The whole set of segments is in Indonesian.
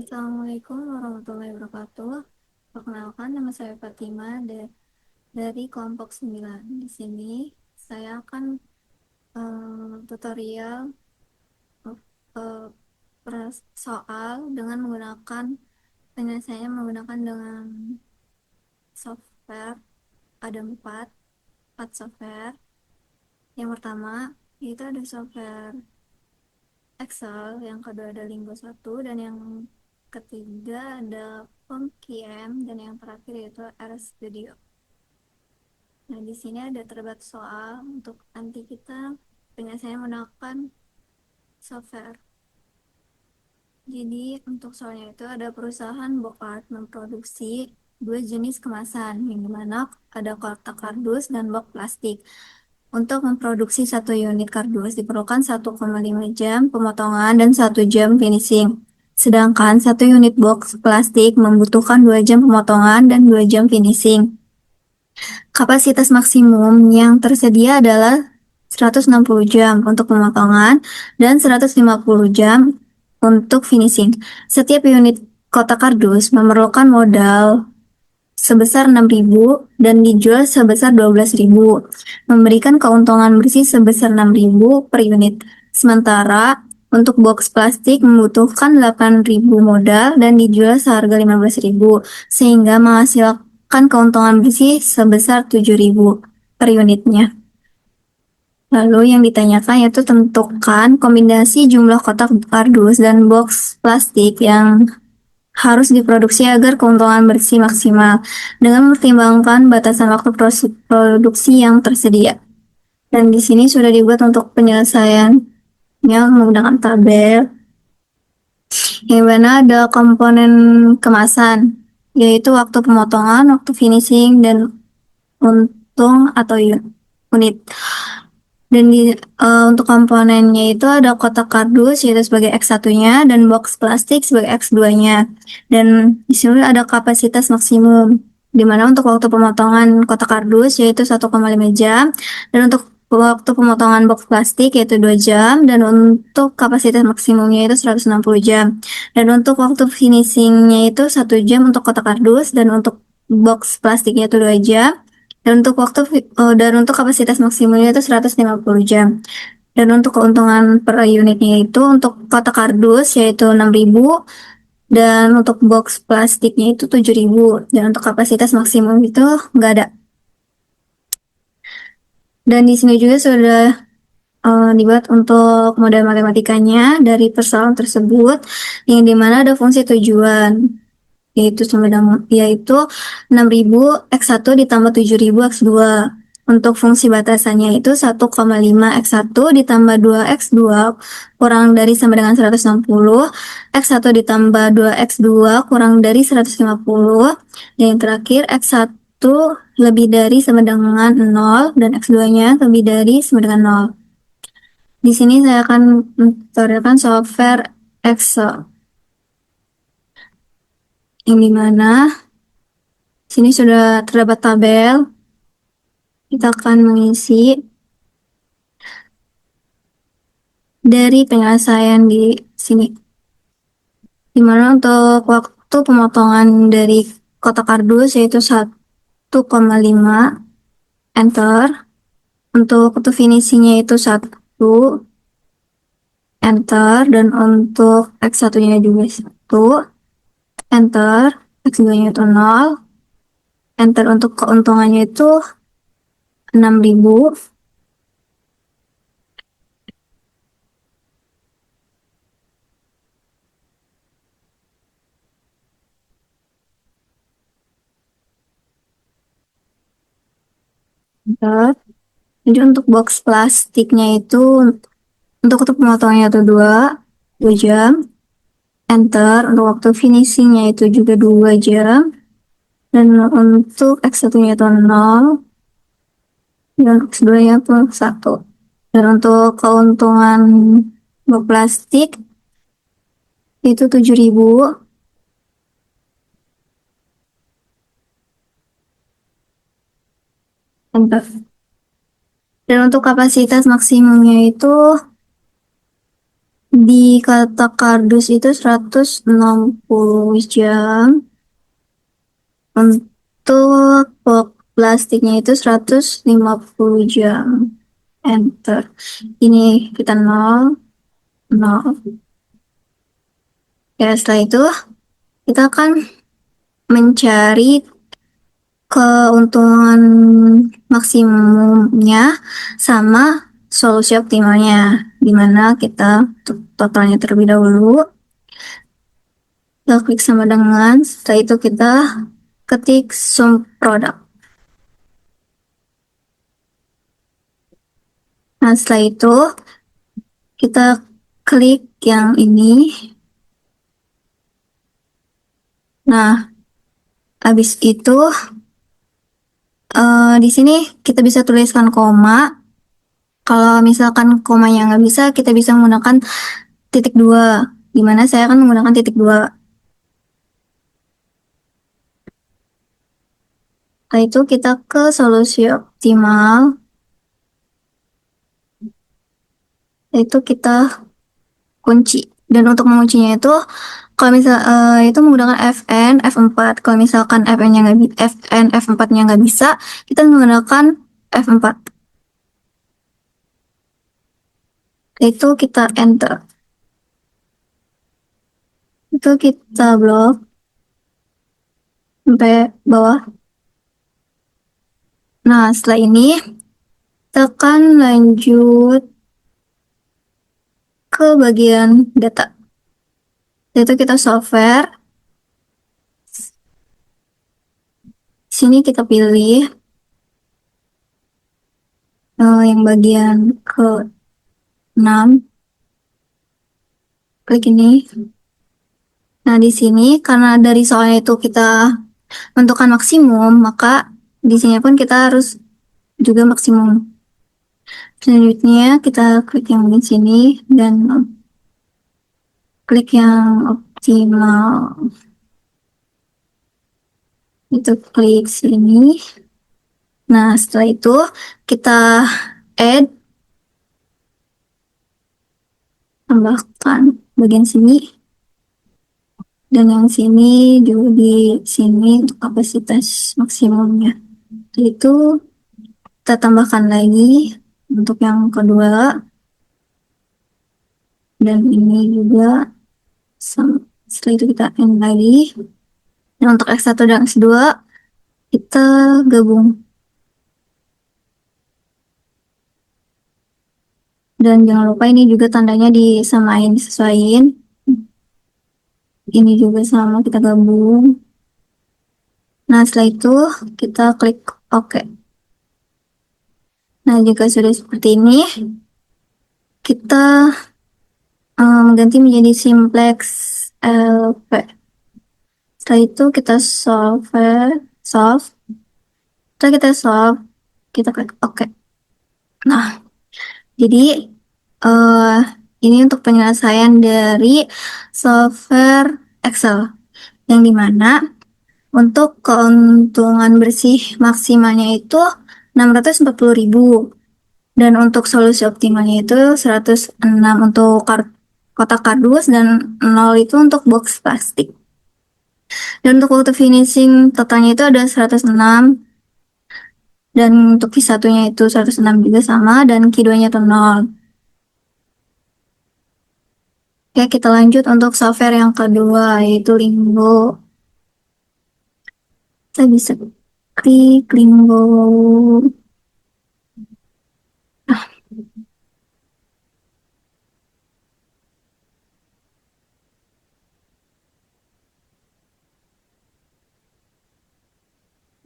Assalamualaikum warahmatullahi wabarakatuh. Perkenalkan, nama saya Fatima dari kelompok 9. Di sini saya akan tutorial eh, soal dengan menggunakan penyelesaiannya menggunakan dengan software. Ada empat software. Yang pertama itu ada software Excel, yang kedua ada Linggo 1, dan yang ketiga ada PMQM, dan yang terakhir yaitu RStudio. Nah, di sini ada terdapat soal untuk nanti kita penyelesaian menggunakan software. Jadi, untuk soalnya itu ada perusahaan Bokkart memproduksi dua jenis kemasan, yang dimana ada kotak kardus dan box plastik. Untuk memproduksi satu unit kardus diperlukan 1,5 jam pemotongan dan 1 jam finishing. Sedangkan satu unit box plastik membutuhkan 2 jam pemotongan dan 2 jam finishing. Kapasitas maksimum yang tersedia adalah 160 jam untuk pemotongan dan 150 jam untuk finishing. Setiap unit kotak kardus memerlukan modal sebesar 6.000 dan dijual sebesar 12.000, memberikan keuntungan bersih sebesar 6.000 per unit. Sementara untuk box plastik membutuhkan 8.000 modal dan dijual seharga 15.000, sehingga menghasilkan keuntungan bersih sebesar 7.000 per unitnya. Lalu yang ditanyakan yaitu tentukan kombinasi jumlah kotak kardus dan box plastik yang harus diproduksi agar keuntungan bersih maksimal dengan mempertimbangkan batasan waktu produksi yang tersedia. Dan di sini sudah dibuat untuk penyelesaiannya menggunakan tabel, yang mana ada komponen kemasan, yaitu waktu pemotongan, waktu finishing, dan untung atau unit. Dan untuk komponennya itu ada kotak kardus yaitu sebagai X1-nya dan box plastik sebagai X2-nya. Dan di sini ada kapasitas maksimum, di mana untuk waktu pemotongan kotak kardus yaitu 1,5 jam, dan untuk waktu pemotongan box plastik yaitu 2 jam, dan untuk kapasitas maksimumnya itu 160 jam. Dan untuk waktu finishingnya itu 1 jam untuk kotak kardus, dan untuk box plastiknya itu 2 jam. Dan untuk kapasitas maksimumnya itu 150 jam. Dan untuk keuntungan per unitnya itu untuk kotak kardus yaitu 6.000, dan untuk box plastiknya itu 7.000, dan untuk kapasitas maksimum itu nggak ada. Dan di sini juga sudah dibuat untuk model matematikanya dari persoalan tersebut, yang dimana ada fungsi tujuan yaitu 6.000 X1 ditambah 7.000 X2. Untuk fungsi batasannya itu 1,5 X1 ditambah 2 X2 kurang dari sama dengan 160, X1 ditambah 2 X2 kurang dari 150, dan yang terakhir X1 lebih dari sama dengan 0 dan X2-nya lebih dari sama dengan 0. Di sini saya akan mentutorialkan software Excel, yang dimana sini sudah terdapat tabel. Kita akan mengisi dari penyelesaian di sini. Dimana untuk waktu pemotongan dari kotak kardus yaitu 1,5, enter. Untuk waktu finishingnya itu 1, enter. Dan untuk X1-nya juga 1, enter. X2-nya itu 0, enter. Untuk keuntungannya itu 6.000. Enter. Jadi untuk box plastiknya itu untuk pemotongannya itu 2 jam, enter. Untuk waktu finishingnya itu juga 2 jam, dan untuk X1-nya itu 0, dan X2-nya pun 1. Dan untuk keuntungan box plastik itu 7.000, enter. Dan untuk kapasitas maksimumnya itu Di kata kardus itu 160 jam. Untuk box plastiknya itu 150 jam. Enter. Ini kita nol, nol. Ya, setelah itu kita akan mencari keuntungan maksimumnya sama solusi optimalnya, di mana kita totalnya terlebih dahulu. Kita klik sama dengan, setelah itu kita ketik sum produk. Nah, setelah itu kita klik yang ini. Nah, habis itu di sini kita bisa tuliskan koma. Kalau misalkan komanya nggak bisa, kita bisa menggunakan titik dua, di mana saya akan menggunakan titik dua. Setelah itu kita ke solusi optimal. Itu kita kunci. Dan untuk menguncinya itu, kalau misal itu menggunakan Fn, F4. Kalau misalkan Fn-nya nggak Fn, F4-nya nggak bisa, kita menggunakan F4. Itu kita enter. Itu kita blok sampai bawah. Nah, setelah ini kita akan lanjut ke bagian data. Itu kita software. Sini kita pilih yang bagian ke-6. Klik ini. Nah, di sini karena dari soalnya itu kita menentukan maksimum, maka di sini pun kita harus juga maksimum. Selanjutnya kita klik yang di sini dan klik yang optimal. Itu klik sini. Nah, setelah itu kita add, tambahkan bagian sini. Dan yang sini juga di sini untuk kapasitas maksimumnya. Itu kita tambahkan lagi untuk yang kedua. Dan ini juga sama. Setelah itu kita end lagi. Dan untuk X1 dan X2 kita gabung. Dan jangan lupa ini juga tandanya disamain, disesuaiin. Ini juga sama, kita gabung. Nah, setelah itu kita klik OK. Nah, jika sudah seperti ini, kita mengganti menjadi simplex LP. Setelah itu kita solve. Setelah kita solve, kita klik OK. Nah, jadi uh, ini untuk penyelesaian dari software Excel, yang dimana untuk keuntungan bersih maksimalnya itu 640.000. Dan untuk solusi optimalnya itu 106 untuk kotak kardus dan 0 itu untuk box plastik. Dan untuk waktu finishing totalnya itu ada 106. Dan untuk Q1-nya itu 106 juga sama, dan Q2-nya itu 0. Oke, kita lanjut untuk software yang kedua, yaitu Lingo. Kita bisa klik Lingo. Nah,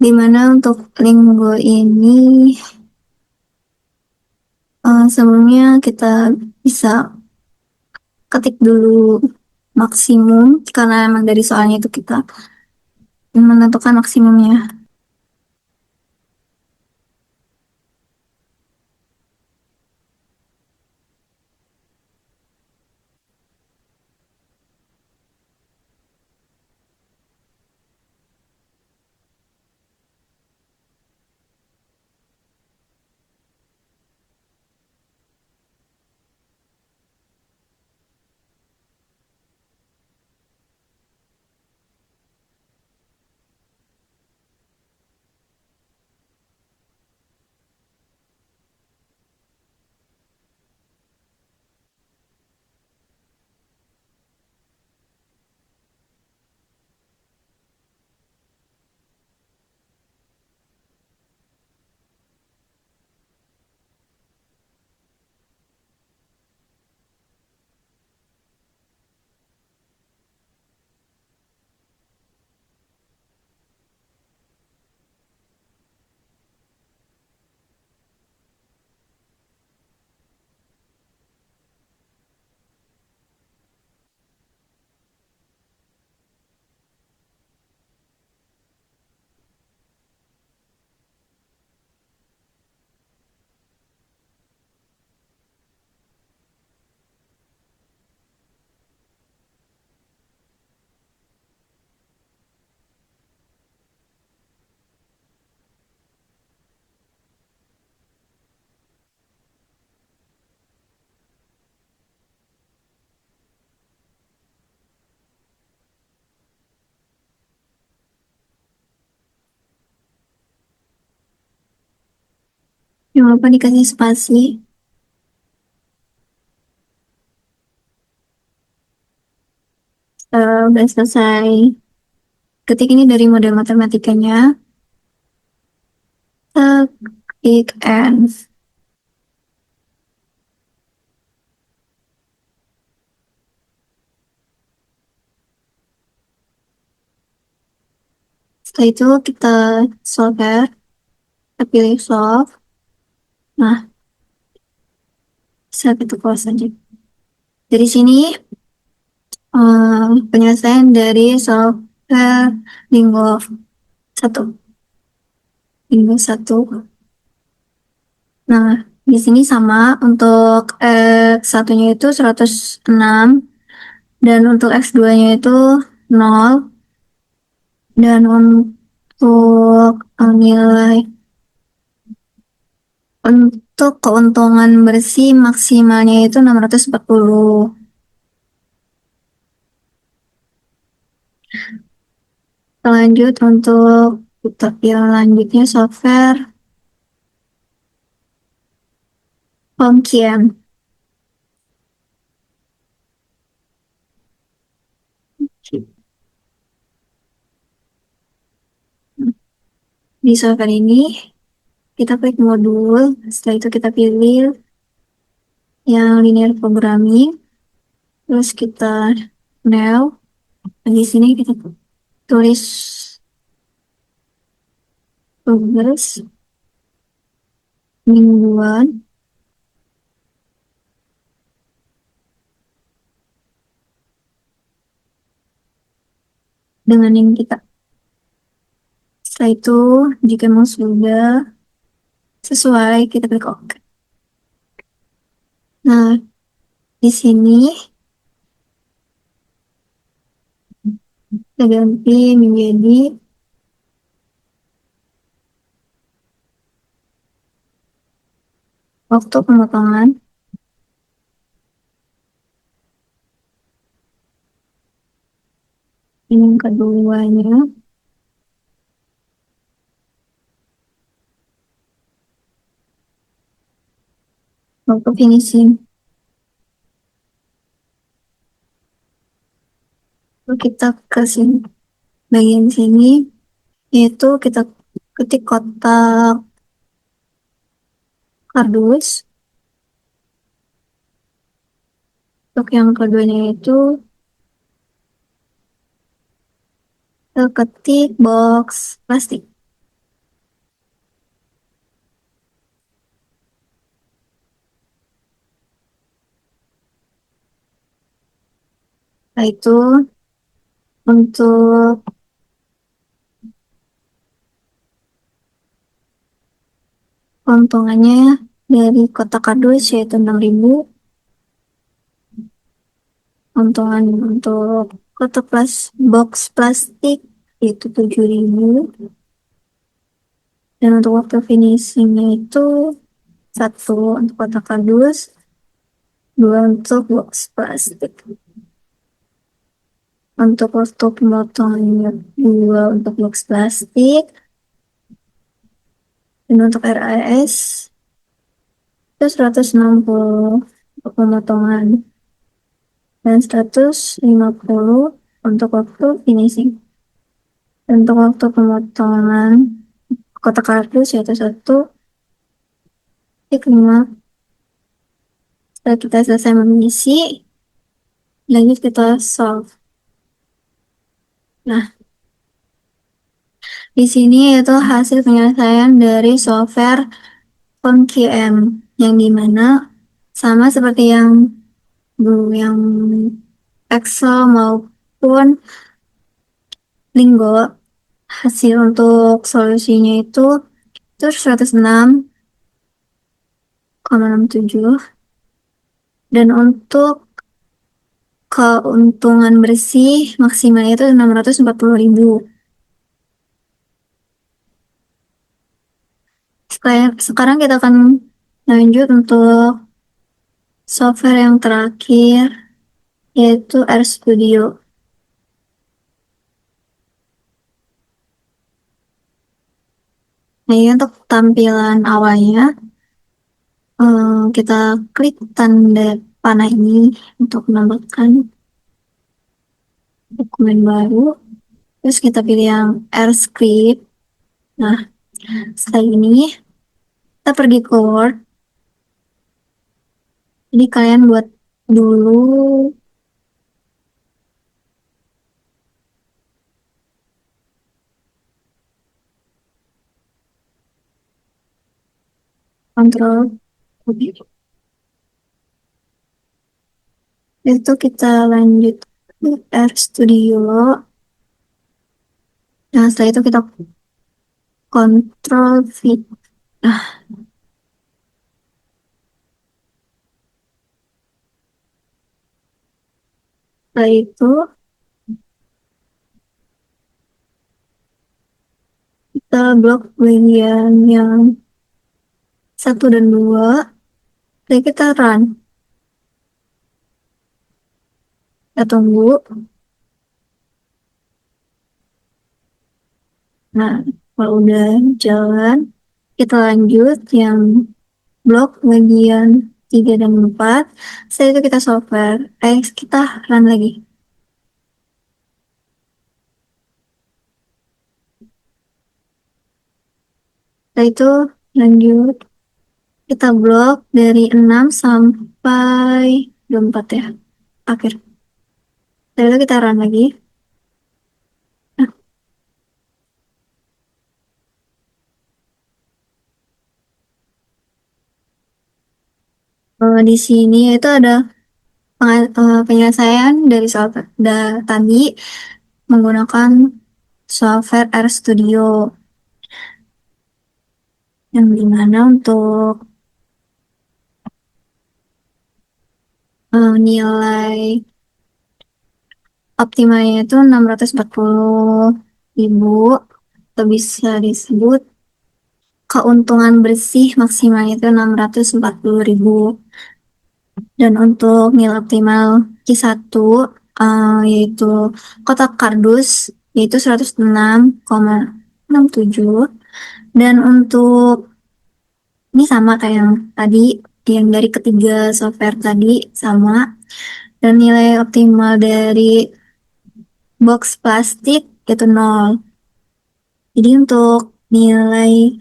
dimana untuk Lingo ini sebelumnya kita bisa ketik dulu maksimum, karena emang dari soalnya itu kita menentukan maksimumnya. Jangan lupa dikasih spasi. Udah selesai. Ketik ini dari model matematikanya. Klik and. Setelah itu kita solver. Kita pilih solve. Nah, bisa kita close aja. Dari sini penyelesaian dari software Linggo 1. Linggo 1. Nah, di sini sama untuk X1-nya itu 106 dan untuk X2-nya itu 0 dan untuk nilai untuk keuntungan bersih maksimalnya itu 640. Lanjut untuk yang lanjutnya software Hongqian. Di software ini kita klik modul, setelah itu kita pilih yang linear programming, terus kita new. Di sini kita tulis tugas mingguan dengan yang kita. Setelah itu, jika memang sudah sesuai, kita klik OK. Nah, di sini kita ganti menjadi waktu pemotongan. Ini yang keduanya. Waktu finishing. Lalu kita ke sini. Bagian sini, yaitu kita ketik kotak kardus. Untuk yang keduanya itu kita ketik box plastik. Nah, itu untuk keuntungannya dari kotak kardus yaitu 6.000. Keuntungan untuk kotak box plastik yaitu 7.000. Dan untuk waktu finishingnya itu 1 untuk kotak kardus, 2 untuk box plastik. Untuk waktu pemotongannya 2 untuk box plastik, dan untuk RAS itu 160 untuk pemotongan dan 150 untuk waktu finishing. Dan untuk waktu pemotongan kotak kardus yaitu 1,5. Setelah kita selesai mengisi, lanjut kita solve. Nah, di sini itu hasil penyelesaian dari software PhoneQM yang dimana sama seperti yang yang Excel maupun Linggo, hasil untuk solusinya itu 106,67 dan untuk keuntungan bersih maksimalnya itu 640.000. Sekarang kita akan lanjut untuk software yang terakhir yaitu RStudio. Nah, ini untuk tampilan awalnya. Kita klik tanda panah ini untuk menambahkan dokumen baru. Terus kita pilih yang R script. Nah, setelah ini kita pergi ke Word. Jadi kalian buat dulu kontrol. Itu kita lanjut ke R Studio. Nah, setelah itu kita kontrol V. Nah, setelah itu kita blok bagian yang satu dan dua. Jadi kita run. Kita tunggu. Nah, kalau udah jalan, kita lanjut yang blok bagian 3 dan 4. Setelah itu kita software. Kita run lagi. Setelah itu lanjut. Kita blok dari 6 sampai 24 ya. Akhir. Setelah itu kita run lagi. Nah, di sini itu ada penyelesaian dari soal tadi menggunakan software RStudio yang dimana untuk nilai optimalnya itu 640.000 atau bisa disebut keuntungan bersih maksimalnya itu 640.000. Dan untuk nilai optimal Q1 yaitu kotak kardus yaitu 106,67. Dan untuk ini sama kayak yang tadi, yang dari ketiga software tadi sama. Dan nilai optimal dari box plastik itu 0. Jadi untuk nilai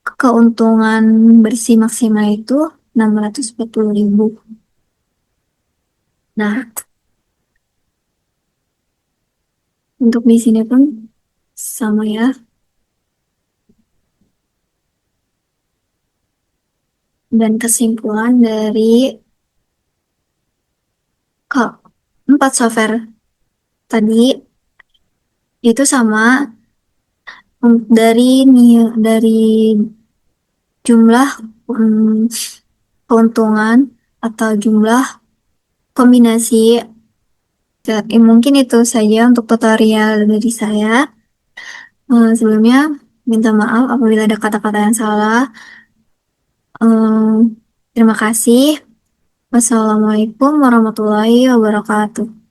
keuntungan bersih maksimal itu 640.000. Nah, untuk di sini pun sama ya. Dan kesimpulan dari keempat software tadi itu sama dari jumlah keuntungan atau jumlah kombinasi. Mungkin itu saja untuk tutorial dari saya. Sebelumnya minta maaf apabila ada kata-kata yang salah. Terima kasih. Wassalamualaikum warahmatullahi wabarakatuh.